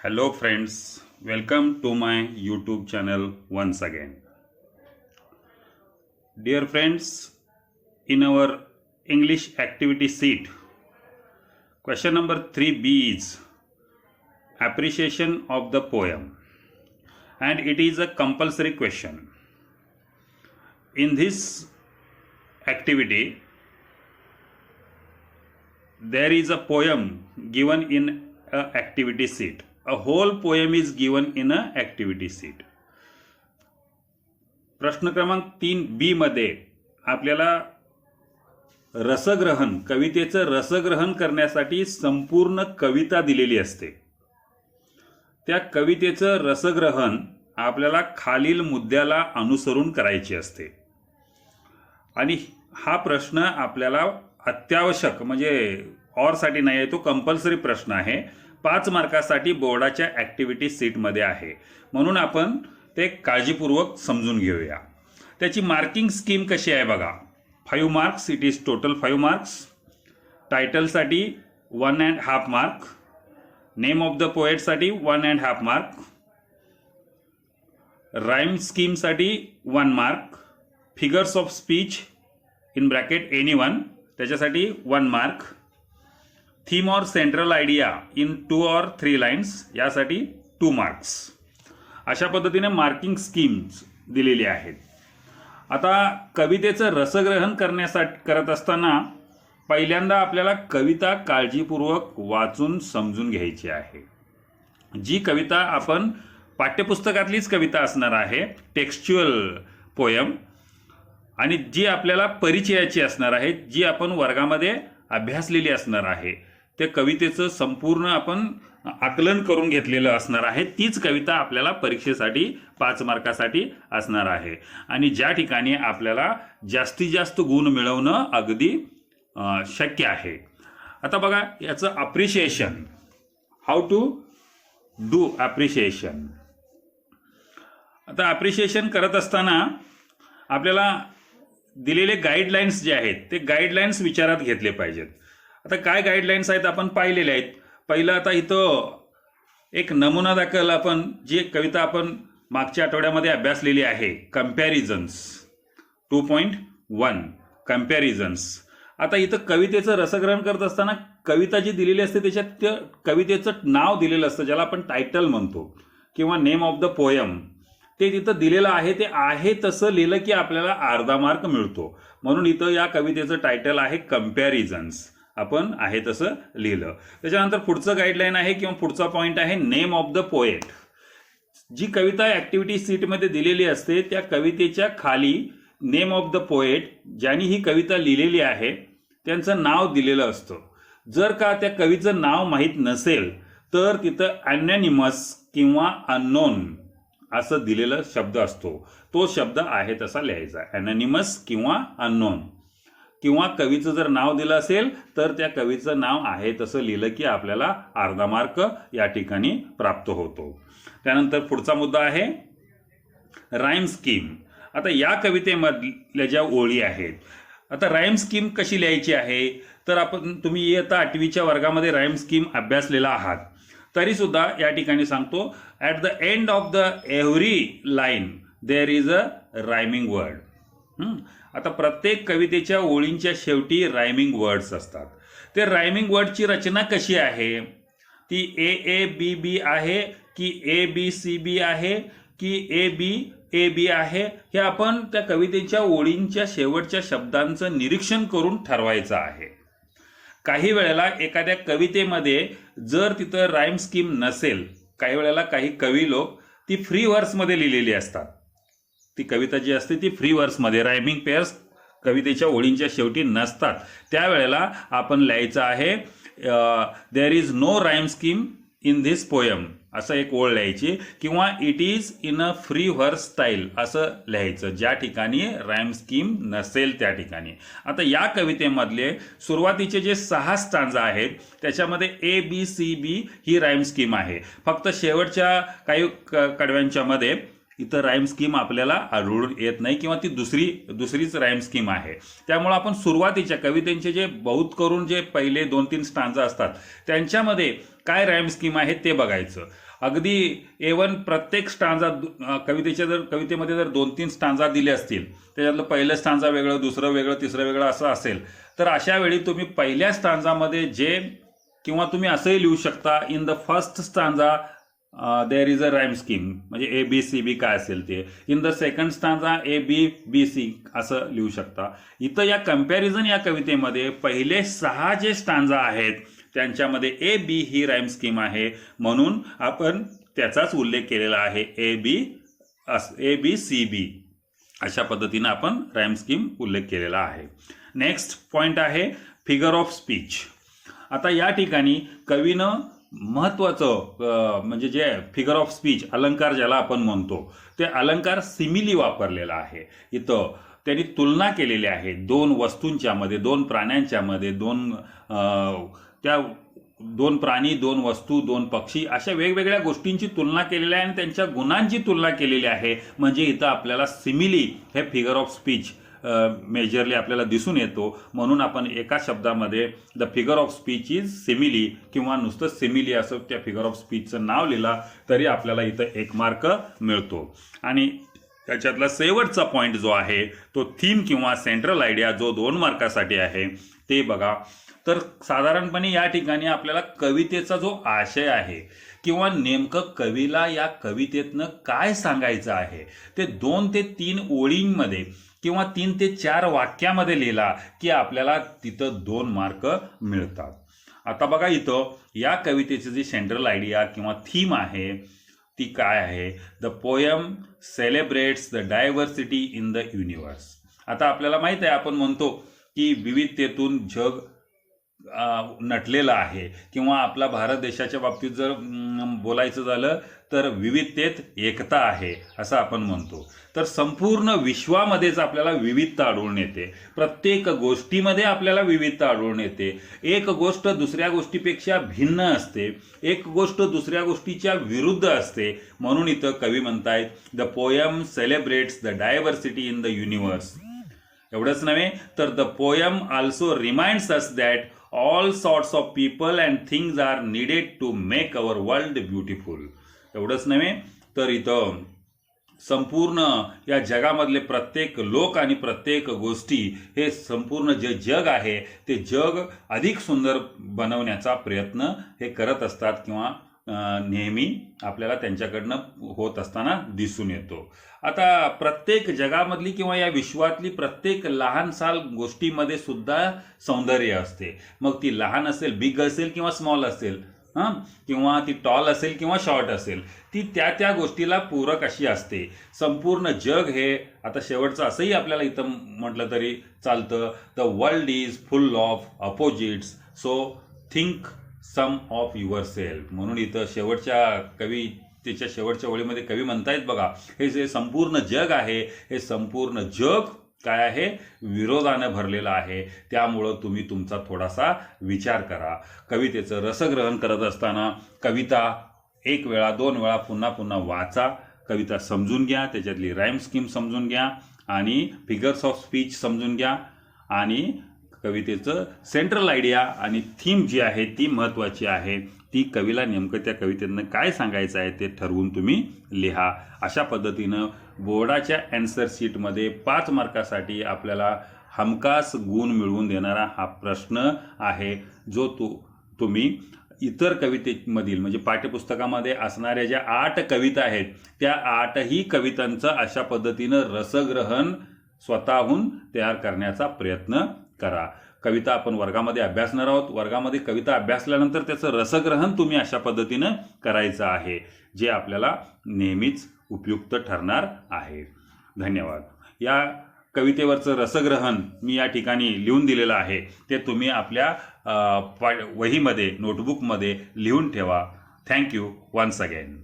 Hello friends, welcome to my YouTube channel once again. Dear friends, in our English activity sheet, question number 3B is appreciation of the poem, and it is a compulsory question. In this activity, there is a poem given in a activity sheet. A whole poem is given in a activity sheet. प्रश्न क्रमांक 3B मध्ये आपल्याला रसग्रहण, कवितेचं रसग्रहण करण्यासाठी संपूर्ण कविता दिलेली असते. त्या कवितेचं रसग्रहण आपल्याला खालील मुद्द्याला अनुसरून करायचे असते. आणि हा प्रश्न आपल्याला अत्यावश्यक म्हणजे ऑरसाठी नाही आहे, तो कंपल्सरी प्रश्न आहे. 5 मार्कासाठी बोर्डाच्या ॲक्टिव्हिटी सीटमध्ये आहे. म्हणून आपण ते काळजीपूर्वक समजून घेऊया. त्याची मार्किंग स्कीम कशी आहे बघा. 5 marks, it is total 5 marks. टायटलसाठी 1.5 मार्क. नेम ऑफ द पोएटसाठी 1.5 मार्क. राईम स्कीमसाठी 1 mark. Figures of speech in bracket anyone त्याच्यासाठी 1 मार्क. थीम और central idea in 2 or 3 lines यासाठी 2 मार्क्स. अशा पद्धतीने मार्किंग स्कीम्स दिलेली आहेत. आता कवितेचं रसग्रहण करत असताना पहिल्यांदा आपल्याला कविता काळजीपूर्वक वाचून समजून घ्यायची आहे. जी कविता आपण पाठ्यपुस्तकातलीच कविता असणार आहे, टेक्स्च्युअल पोयम, आणि जी आपल्याला परिचयाची असणार आहे, जी आपण वर्गामध्ये अभ्यासलेली असणार आहे, त्या कवितेचं संपूर्ण आपण आकलन करून घेतलेलं असणार आहे. तीच कविता आपल्याला परीक्षेसाठी 5 मार्कासाठी असणार आहे. आणि ज्या ठिकाणी आपल्याला जास्तीत जास्त गुण मिळवणं अगदी शक्य आहे. आता बघा याचं appreciation, how to do appreciation. आता अप्रिशिएशन करत असताना आपल्याला दिलेले गाईडलाईन्स जे आहेत ते गाईडलाईन्स विचारात घेतले पाहिजेत. आता काय गाईडलाईन्स आहेत आपण पाहिलेले आहेत. पहिलं आता इथं एक नमुना दाखल आपण जी कविता आपण मागच्या आठवड्यामध्ये अभ्यासलेली आहे, कम्पॅरिझन्स 2.1 कम्पॅरिझन्स. आता इथं कवितेचं रसग्रहण करत असताना कविता जी दिलेली असते त्याच्यात कवितेचं नाव दिलेलं असतं, ज्याला आपण टायटल म्हणतो किंवा नेम ऑफ द पोयम, ते तिथं दिलेलं आहे. ते आहे तसं लिहिलं की आपल्याला अर्धा मार्क मिळतो. म्हणून इथं या कवितेचं टायटल आहे कम्पॅरिझन्स. आपण आहे तसं लिहिलं. त्याच्यानंतर पुढचं गाईडलाईन आहे किंवा पुढचा पॉईंट आहे नेम ऑफ द पोएट. जी कविता ॲक्टिव्हिटी सीटमध्ये दिलेली असते त्या कवितेच्या खाली नेम ऑफ द पोएट, ज्यांनी ही कविता लिहिलेली आहे त्यांचं नाव दिलेलं असतं. जर का त्या कवीचं नाव माहीत नसेल तर तिथं अनॅनिमस किंवा अननोन असं दिलेला शब्द असतो. तो शब्द आहे तसा लिहायचा, अनॅनिमस किंवा अननोन. किंवा कवीचं जर नाव दिलं असेल तर त्या कवीचं नाव आहे तसं लिहिलं की आपल्याला अर्धा मार्क या ठिकाणी प्राप्त होतो. त्यानंतर पुढचा मुद्दा आहे राईम स्कीम. आता या कवितेमधल्या ज्या ओळी आहेत, आता राईम स्कीम कशी लिहायची आहे तर तुम्ही इयत्ता 8वीच्या वर्गामध्ये राईम स्कीम अभ्यासलेला आहात, तरीसुद्धा या ठिकाणी सांगतो, at the end of the every line there is a rhyming word. आता प्रत्येक कवितेच्या ओळींच्या शेवटी रायमिंग वर्ड्स असतात. ते रायमिंग वर्डची रचना कशी आहे, ती AABB आहे की ABCB आहे की ABAB आहे, हे आपण त्या कवितेच्या ओळींच्या शेवटच्या शब्दांचं निरीक्षण करून ठरवायचं आहे. काही वेळेला एखाद्या कवितेमध्ये जर तिथं राईम स्कीम नसेल, काही वेळेला काही कवी लोक ती फ्री व्हर्समध्ये लिहिलेली असतात. ती कविता जी असते ती फ्री व्हर्समध्ये, रायमिंग पेअर्स कवितेच्या ओळींच्या शेवटी नसतात. त्यावेळेला आपण लिहायचं आहे there is no rhyme scheme in this poem असं एक ओळ लिहायची, किंवा it is in a free verse style असं लिहायचं, ज्या ठिकाणी राईम स्कीम नसेल त्या ठिकाणी. आता या कवितेमधले सुरुवातीचे जे 6 स्टांजा आहेत त्याच्यामध्ये ABCB ही राईम स्कीम आहे. फक्त शेवटच्या काही कडव्यांच्या मध्ये इथं राईम स्कीम आपल्याला आढळून येत नाही किंवा ती दुसरीच राईम स्कीम आहे. त्यामुळे आपण सुरुवातीच्या कवितेचे जे बहुत करून जे पहिले 2-3 स्टांजा असतात त्यांच्यामध्ये काय राईम स्कीम आहे ते बघायचं. अगदी A1 प्रत्येक स्टांजा कवितेमध्ये जर 2-3 स्टांजा दिले असतील, त्याच्यातलं पहिलं स्टांजा वेगळं, दुसरं वेगळं, तिसरं वेगळं असं असेल, तर अशा वेळी तुम्ही पहिल्या स्टांजामध्ये जे, किंवा तुम्ही असंही लिहू शकता, in the first stanza there is a rhyme scheme, म्हणजे ABCB काय असेल ते. In the second stanza ABBC असं लिहू शकता. इथं या कम्पॅरिझन या कवितेमध्ये पहिले 6 जे स्टांजा आहेत त्यांच्यामध्ये AB ही राईम स्कीम आहे, म्हणून आपण त्याचाच उल्लेख केलेला आहे. ABCB अशा पद्धतीनं आपण राईम स्कीम उल्लेख केलेला आहे. नेक्स्ट पॉइंट आहे फिगर ऑफ स्पीच. आता या ठिकाणी कवीनं महत्त्वाचं म्हणजे जे फिगर ऑफ स्पीच, अलंकार ज्याला आपण म्हणतो, ते अलंकार सिमिली वापरलेला आहे. इथं त्यांनी तुलना केलेली आहे 2 वस्तूंच्या मध्ये, 2 प्राण्यांच्या मध्ये, 2 प्राणी, 2 वस्तू, 2 पक्षी, अशा वेगवेगळ्या गोष्टींची तुलना केलेली आहे आणि त्यांच्या गुणांची तुलना केलेली आहे. म्हणजे इथं आपल्याला सिमिली हे फिगर ऑफ स्पीच मेजरली आपल्याला दिसून येतो. म्हणून आपण एका शब्दामध्ये the figure of speech is simile किंवा नुसतं सिमिली असं त्या फिगर ऑफ स्पीचचं नाव लिहिलं तरी आपल्याला इथं 1 मार्क मिळतो. आणि त्याच्यातला शेवटचा पॉईंट जो आहे तो थीम किंवा सेंट्रल आयडिया जो 2 मार्कासाठी आहे ते बघा. तर साधारणपणे या ठिकाणी आपल्याला कवितेचा जो आशय आहे किंवा नेमकं कवीला या कवितेतनं काय सांगायचं आहे ते 2 ते 3 ओळींमध्ये किंवा 3 ते 4 वाक्यामध्ये लिहिला की आपल्याला तिथं 2 मार्क मिळतात. आता बघा इथं या कवितेची जी सेंट्रल आयडिया किंवा थीम आहे ती काय आहे? The poem celebrates the diversity in the universe. आता आपल्याला माहित आहे, आपण म्हणतो की विविधतेतून जग नटलेलं आहे, किंवा आपला भारत देशाच्या बाबतीत जर बोलायचं झालं तर विविधतेत एकता आहे असं आपण म्हणतो. तर संपूर्ण विश्वामध्येच आपल्याला विविधता आढळून येते, प्रत्येक गोष्टीमध्ये आपल्याला विविधता आढळून येते. एक गोष्ट दुसऱ्या गोष्टीपेक्षा भिन्न असते, एक गोष्ट दुसऱ्या गोष्टीच्या विरुद्ध असते. म्हणून इथं कवी म्हणतायत the poem celebrates the diversity in the universe. एवढंच नव्हे तर the poem also reminds us that all sorts of people and things are needed to make our world beautiful. एवढंच नव्हे तर इथं संपूर्ण या जगामधले प्रत्येक लोक आणि प्रत्येक गोष्टी, हे संपूर्ण जे जग आहे ते जग अधिक सुंदर बनवण्याचा प्रयत्न हे करत असतात किंवा नेहमी आपल्याला त्यांच्याकडनं होत असताना दिसून येतो. आता प्रत्येक जगामधली किंवा या विश्वातली प्रत्येक लहानसाल गोष्टीमध्ये सुद्धा सौंदर्य असते. मग ती लहान असेल, बिग असेल किंवा स्मॉल असेल, किंवा ती टॉल असेल किंवा शॉर्ट असेल, ती त्या गोष्टीला पूरक अशी असते. संपूर्ण जग हे, आता शेवटचं असंही आपल्याला इथं म्हटलं तरी चालतं, the world is full of opposites, so think some of yourself. म्हणून इथं त्याच्या शेवटच्या ओळीमध्ये कवी म्हणतायत बघा, हे जे संपूर्ण जग आहे हे संपूर्ण जग काय आहे? विरोधाने भरलेलं आहे. त्यामुळं तुम्ही तुमचा थोडासा विचार करा. कवितेचं रसग्रहण करत असताना कविता 1 वेळा 2 वेळा पुन्हा पुन्हा वाचा, कविता समजून घ्या, त्याच्यातली राईम स्कीम समजून घ्या आणि फिगर्स ऑफ स्पीच समजून घ्या, आणि कवितेचं सेंट्रल आयडिया आणि थीम जी आहे ती महत्त्वाची आहे. ती कवीला नेमकं त्या कवितेतनं काय सांगायचं आहे ते ठरवून तुम्ही लिहा. अशा पद्धतीनं बोर्डाच्या अँसर शीटमध्ये 5 मार्कासाठी आपल्याला हमखास गुण मिळवून देणारा हा प्रश्न आहे, जो तुम्ही इतर कवितेमधील म्हणजे पाठ्यपुस्तकामध्ये असणाऱ्या ज्या 8 कविता आहेत त्या 8ही कवितांचं अशा पद्धतीनं रसग्रहण स्वतःहून तयार करण्याचा प्रयत्न करा. कविता आपण वर्गामध्ये अभ्यासणार आहोत. वर्गामध्ये कविता अभ्यासल्यानंतर त्याचं रसग्रहण तुम्ही अशा पद्धतीनं करायचं आहे, जे आपल्याला नेहमीच उपयुक्त ठरणार आहे. धन्यवाद. या कवितेवरचं रसग्रहण मी या ठिकाणी लिहून दिलेलं आहे, ते तुम्ही आपल्या वहीमध्ये, नोटबुकमध्ये लिहून ठेवा. Thank you once again.